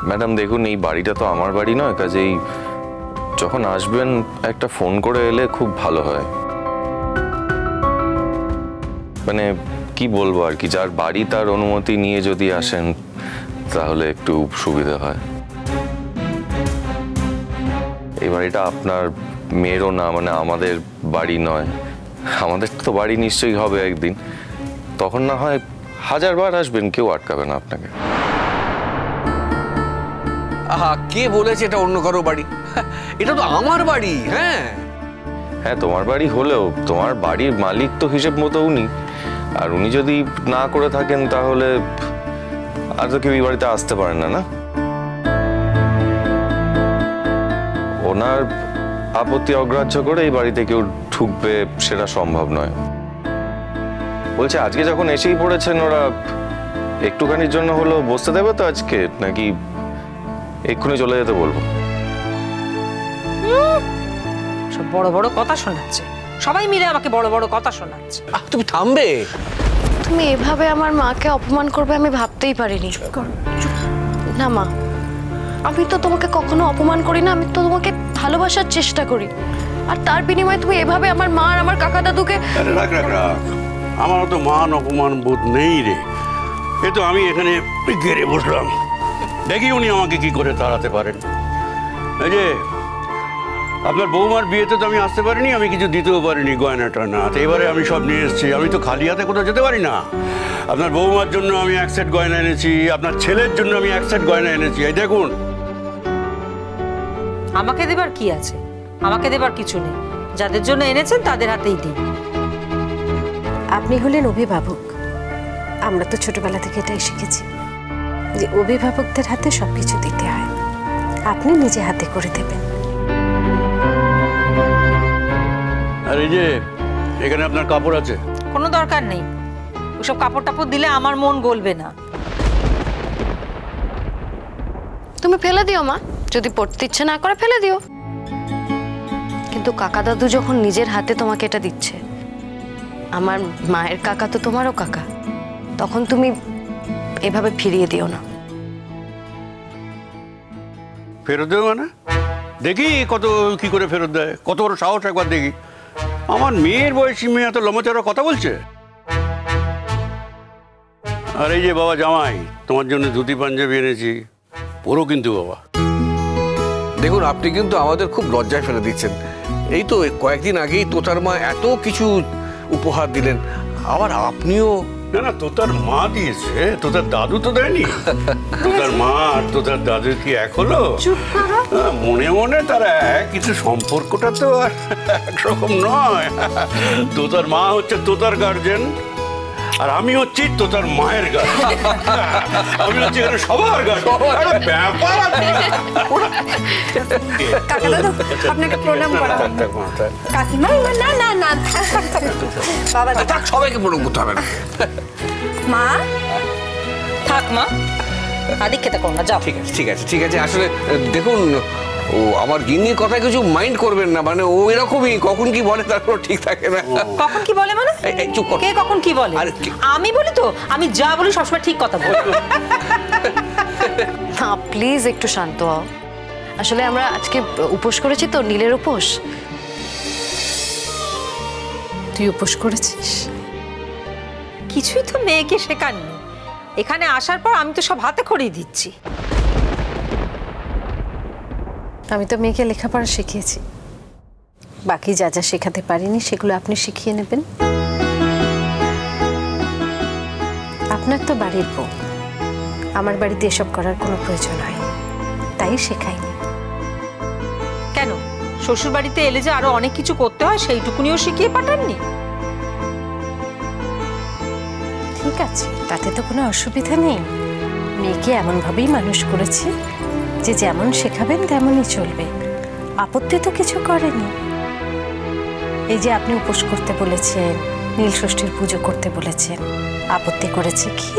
Madam দেখুন, এই বাড়িটা তো আমার বাড়ি নয়, কাজেই যখন আসবেন একটা ফোন করে এলে খুব ভালো হয়। মানে কি বলবো আর কি, যার বাড়ি তার অনুমতি নিয়ে যদি আসেন তাহলে একটু সুবিধা হয়। এই বাড়িটা আপনার মেয়েরও না, মানে আমাদের বাড়ি নয়। আমাদের তো বাড়ি নিশ্চয়ই হবে একদিন, তখন না হয় 1000 বার আসবেন, কেউ আটকাবে না আপনাকে। আহা, কে বলেছে এটা অন্য কারো বাড়ি? এটা তো আমার বাড়ি। হ্যাঁ হ্যাঁ, তোমার বাড়ি হলেও তোমার বাড়ির মালিক তো হিসেব মতো উনি, আর উনি যদি না করে থাকেন তাহলে আর তো কেউ এই বাড়িতে আসতে পারেন না। না, ওনার আপত্তি অগ্রাহ্য করে এই বাড়িতে কেউ ঢুকবে সেটা সম্ভব নয়। বলছে আজকে যখন এসেই পড়েছেন, ওরা একটুখানির জন্য হলো বসতে দেবে তো আজকে, নাকি এক্ষুনি চলে যেতে বলবো? সব বড় বড় কথা শোনাচ্ছে, সবাই মিলে আমাকে বড় বড় কথা শোনাচ্ছে। তুমি থামবে? তুমি এভাবে আমার মাকে অপমান করবে আমি ভাবতেই পারিনি। না মা, আমি তো তোমাকে কখনো অপমান করি না, আমি তো তোমাকে ভালোবাসার চেষ্টা করি, আর তার বিনিময়ে তুমি এভাবে আমার মা আর আমার কাকা দাদুকে। রাখ রাখ রাখ, আমার তো মান অপমান বোধ নেই রে। এ তো আমি এখানে ঘেরে বসলাম, দেখি উনি আমাকে কি করে তাড়াতে পারেন। এই যে আপনার বৌমার বিয়েতে তো আমি আসতে পারিনি, আমি কিছু দিতেও পারিনি গয়না টয়না, তো এবারে আমি সব নিয়ে এসেছি। আমি তো খালি হাতে কোথাও যেতে পারি না। আপনার বৌমার জন্য আমি 1 সেট গয়না এনেছি, আপনার ছেলের জন্য আমি 1 সেট গয়না এনেছি। এই দেখুন। আমাকে দেবার কি আছে? আমাকে দেবার কিছু নেই, যাদের জন্য এনেছেন তাদের হাতেই দিন। আপনি হলেন অভিভাবক, আমরা তো ছোটবেলা থেকে এটাই শিখেছি যে অভিভাবকদের হাতে সবকিছু দিতে হয়, আপনি নিজে হাতে করে দেবেন। আর এই যে এখানে আপনার কাপড় আছে। কোনো দরকার নেই, ওসব কাপড় টাপড় দিলে আমার মন গলবে না। তুমি ফেলে দিও মা, যদি পড়তে ইচ্ছে না করে ফেলে দিও, কিন্তু কাকা দাদু যখন নিজের হাতে তোমাকে এটা দিচ্ছে, আমার মায়ের কাকা তো তোমারও কাকা, তখন তুমি এভাবে ফিরিয়ে দিও না। ফেরত দেবে মানে? দেখি কত কি করে ফেরত দেয়, কত বড় সাহস, একবার দেখি। আমার মেয়ের বয়সী মেয়ে এত লম্বাচড়া কথা বলছে। আর এই যে বাবা জামাই, তোমার জন্য ধুতি পাঞ্জাবি এনেছি, পরো কিন্তু বাবা। দেখুন, আপনি কিন্তু আমাদের খুব লজ্জায় ফেলে দিচ্ছেন। এই তো কয়েকদিন আগেই তোতার মা এত কিছু উপহার দিলেন, আবার আপনিও। না না, তোতার মা দিয়েছে, তোতার দাদু তো দেয়নি। তোতার মা আর তোতার দাদু কি এক হলো? মনে মনে তারা এক, কিন্তু সম্পর্কটা তো আর একরকম নয়। তোতার মা হচ্ছে তোতার গার্জেন, আর আমি হচ্ছি তোতার মায়ের গার্জেন। আমি হচ্ছি এখানে সবার গার্জেন। ব্যাপার কাকা দাদু আপনাকে প্রণাম করা হবে। কাকিমা না না না, বাবা থাক, সবাইকে প্রণাম করতে হবে না। মা থাক মা, আদিক্ষেতা করো না, যাও। ঠিক আছে ঠিক আছে ঠিক আছে। আসলে দেখুন, ও আমার গিন্নির কথা কিছু মাইন্ড করবেন না, মানে ও এরকমই, কখন কি বলে তারপর ঠিক থাকে না। কখন কি বলে মানে? চুপ কর। কে কখন কি বলে? আমি বলি তো, আমি যা বলি সবসময় ঠিক কথা বলি। না প্লিজ একটু শান্ত হও, আসলে আমরা আজকে উপোস করেছি তো, নীলের উপোস। তুই উপোস করেছিস? কিছুই তো মেয়েকে শেখাননি, এখানে আসার পর আমি তো সব হাতে খড়িয়ে দিচ্ছি। আমি তো মেয়েকে লেখাপড়া শিখিয়েছি, বাকি যা যা শেখাতে পারিনি সেগুলো আপনি শিখিয়ে নেবেন। আপনার তো বাড়ির বউ, আমার বাড়িতে এসব করার কোনো প্রয়োজন হয়, তাই শেখাইনি। কেন, শ্বশুর বাড়িতে এলে যে আরো অনেক কিছু করতে হয় সেইটুকুনিও শিখিয়ে পাঠাননি? ঠিক আছে, তাতে তো কোনো অসুবিধা নেই। মেয়েকে এমনভাবেই মানুষ করেছি যে যেমন শেখাবেন তেমনই চলবে, আপত্তি তো কিছু করেনি। এই যে আপনি উপোস করতে বলেছেন, নীল ষষ্ঠীর পুজো করতে বলেছেন, আপত্তি করেছে কি?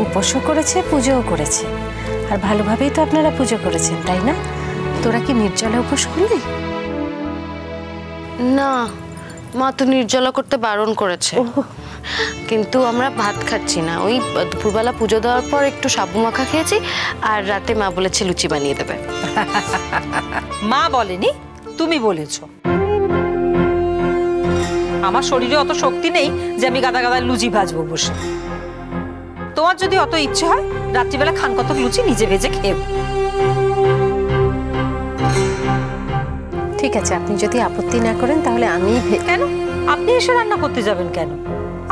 উপোসও করেছে, পুজোও করেছে, আর ভালোভাবেই তো আপনারা পুজো করেছেন, তাই না? তোরা কি নির্জলা উপোস করলি? না মা তো নির্জলা করতে বারণ করেছে। কিন্তু আমরা ভাত খাচ্ছি না, ওই দুপুরবেলা পুজো দেওয়ার পর একটু সাবু মাখা খেয়েছি, আর রাতে মা বলেছে লুচি বানিয়ে দেবে। মা বলেনি, তুমি বলেছো। আমার শরীরে অত শক্তি নেই যে আমি গাদা গাদা লুচি ভাজবো বসে। তোমার যদি অত ইচ্ছে হয় রাত্রিবেলা খান কতক লুচি নিজে ভেজে খেয়ে। ঠিক আছে, আপনি যদি আপত্তি না করেন তাহলে আমি কেন আপনি এসে রান্না করতে যাবেন কেন?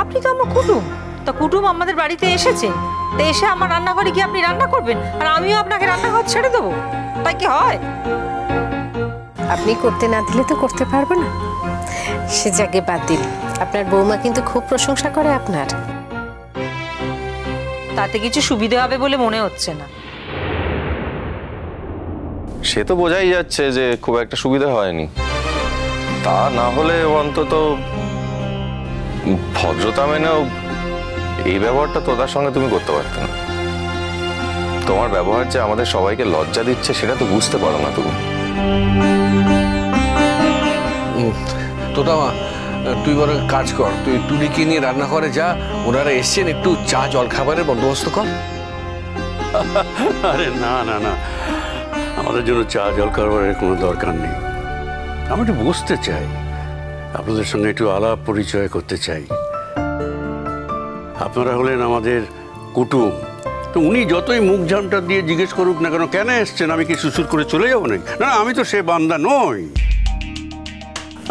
আপনি তো আমার কুটুম, তা কুটুম আমাদের বাড়িতে এসেছে, তা এসে আমার রান্নাঘরে গিয়ে আপনি রান্না করবেন আর আমিও আপনাকে রান্নাঘর ছেড়ে দেবো? তাই কি হয়? আপনি করতে না দিলে তো করতে পারবো না। সে জায়গায় বাদ দিন, আপনার বৌমা কিন্তু খুব প্রশংসা করে আপনার। তাতে কিছু সুবিধা হবে বলে মনে হচ্ছে না। সে তো বোঝাই যাচ্ছে যে খুব একটা সুবিধা হয়নি। তা না হলে অন্তত ভদ্রতা মেনেও এই ব্যবহারটা তোতার সঙ্গে তুমি করতে পারতে না। তোমার ব্যবহার যে আমাদের সবাইকে লজ্জা দিচ্ছে সেটা তো বুঝতে পারো না তুমি। তোতা মা, তুই বরং কাজ কর, তুই টুনিকে নিয়ে রান্না করে যা, ওনারা এসছেন, একটু চা জল খাবারের বন্দোবস্ত কর। আরে না না না, আমাদের জন্য চা জল খাবারের কোনো দরকার নেই। আমি একটু বসতে চাই, আপনাদের সঙ্গে একটু আলাপ পরিচয় করতে চাই। আপনারা হলেন আমাদের কুটুম, তো উনি যতই মুখ ঝামটা দিয়ে জিজ্ঞেস করুক না কেন, কেন এসছেন, আমি কি সুসুর করে চলে যাবো নাকি? না, আমি তো সে বান্দা নই।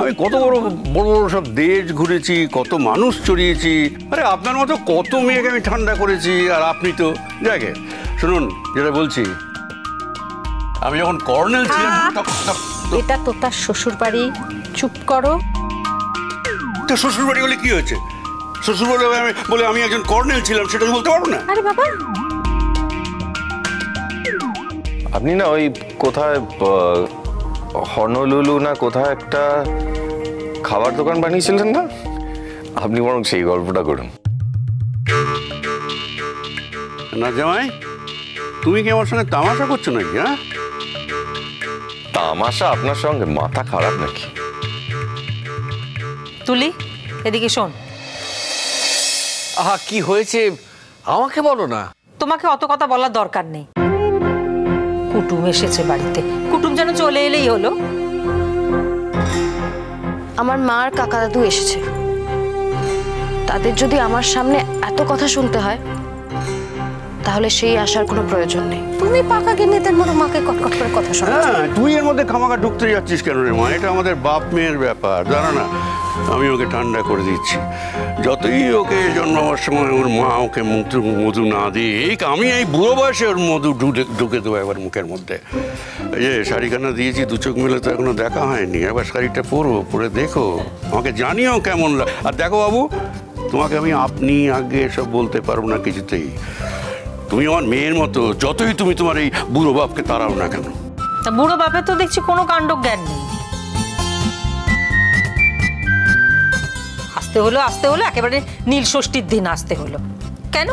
আমি কত বড় বড় বড় সব দেশ ঘুরেছি, কত মানুষ চড়িয়েছি। আরে আপনার মতো কত মেয়েকে আমি ঠান্ডা করেছি, আর আপনি তো জায়গায়। শুনুন যেটা বলছি, আমি যখন কর্নেল ছিলাম। এটা তো তার শ্বশুর বাড়ি, চুপ করো। তো শ্বশুর বাড়ি বলে কি হয়েছে? শ্বশুর বাড়ি বলে আমি একজন কর্নেল ছিলাম, সেটা বলতে পারবো না? আরে বাবা, আপনি না ওই কোথায় হনলুলু না কোথায় একটা খাবার দোকান বানিয়েছিলেন না, আপনি বরং সেই গল্পটা করুন না। জামাই, তুমি কি আমার সঙ্গে তামাশা করছো নাকি? হ্যাঁ, তামাশা আপনার সঙ্গে? মাথা খারাপ নাকি? তুলি এদিকে শোন। আহা, কি হয়েছে আমাকে বলো না। তোমাকে অত কথা বলার দরকার নেই। কুটুম এসেছে বাড়িতে, কুটুম যেন চলে এলেই হলো। আমার মা আর কাকা দাদু এসেছে, তাদের যদি আমার সামনে এত কথা শুনতে হয় তাহলে সেই আসার কোনো প্রয়োজন নেই। তুমি পাকা গিন্নিদের মতো মাকে কটকট করে কথা শোনো। হ্যাঁ, তুই এর মধ্যে খামাখা ঢুকতে যাচ্ছিস কেন রে মা? এটা আমাদের বাপ মেয়ের ব্যাপার, জানো না? আমি ওকে ঠান্ডা করে দিচ্ছি। যতই ওকে জন্মাবার সময় ওর মা ওকে মধু না দিয়ে, আমি এই বুড়ো বয়সে ওর মধু ঢুকে দেবো একবার মুখের মধ্যে। এই যে শাড়িখানা দিয়েছি, দু চোখ মিলে তো এখনো দেখা হয়নি, একবার শাড়িটা পরে দেখো, আমাকে জানিও কেমন লাগে। আর দেখো বাবু, তোমাকে আমি আপনি আগে সব বলতে পারবো না কিছুতেই। তুমি আমার মেয়ের মতো, যতই তুমি তোমার এই বুড়ো বাপকে তাড়াও না কেন। তা বুড়ো বাপের তো দেখছি কোনো কাণ্ড জ্ঞান নেই। আসতে হলো একেবারে নীল ষষ্ঠীর দিন আসতে হলো কেন?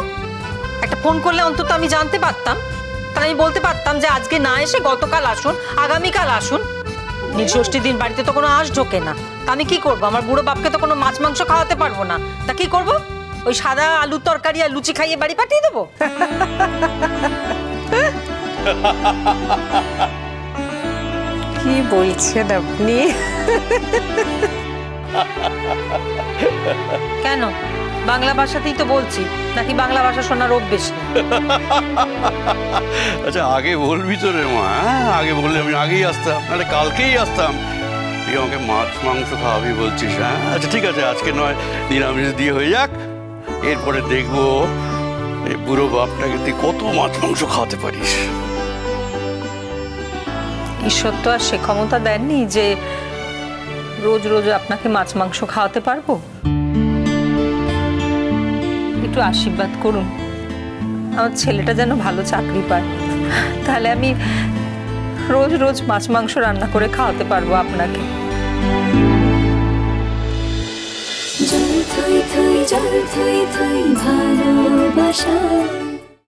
একটা ফোন করলে অন্তত আমি জানতে পারতাম, তাহলে আমি বলতে পারতাম যে আজকে না এসে গতকাল আসুন, আগামীকাল আসুন। নীল ষষ্ঠীর দিন বাড়িতে তো কোনো আঁশ ঢোকে না, তা আমি কি করবো? আমার বুড়ো বাপকে তো কোনো মাছ মাংস খাওয়াতে পারবো না, তা কি করবো? ওই সাদা আলুর তরকারি আর লুচি খাইয়ে বাড়ি পাঠিয়ে দেবো? কি বলছেন আপনি? কেন, বাংলা ভাষাতেই তো বলছি, নাকি বাংলা ভাষা শোনার অভ্যেস নেই? আচ্ছা, আগে বলবি তো রে মা, আগে বললে আমি আগেই আসতাম, নাহলে কালকেই আসতাম। তুই আমাকে মাছ মাংস খাওয়াবি বলছিস? হ্যাঁ, আচ্ছা ঠিক আছে, আজকে নয় নিরামিষ দিয়ে হয়ে যাক, এরপরে দেখবো এই বুড়ো বাপটাকে তুই কত মাছ মাংস খাওয়াতে পারিস। ঈশ্বর তো আর সে ক্ষমতা দেননি যে রোজ রোজ আপনাকে মাছ মাংস খাওয়াতে পারবো। একটু আশীর্বাদ করুন আমার ছেলেটা যেন ভালো চাকরি পায়, তাহলে আমি রোজ রোজ মাছ মাংস রান্না করে খাওয়াতে পারবো আপনাকে। জল থই থই ভালোবাসা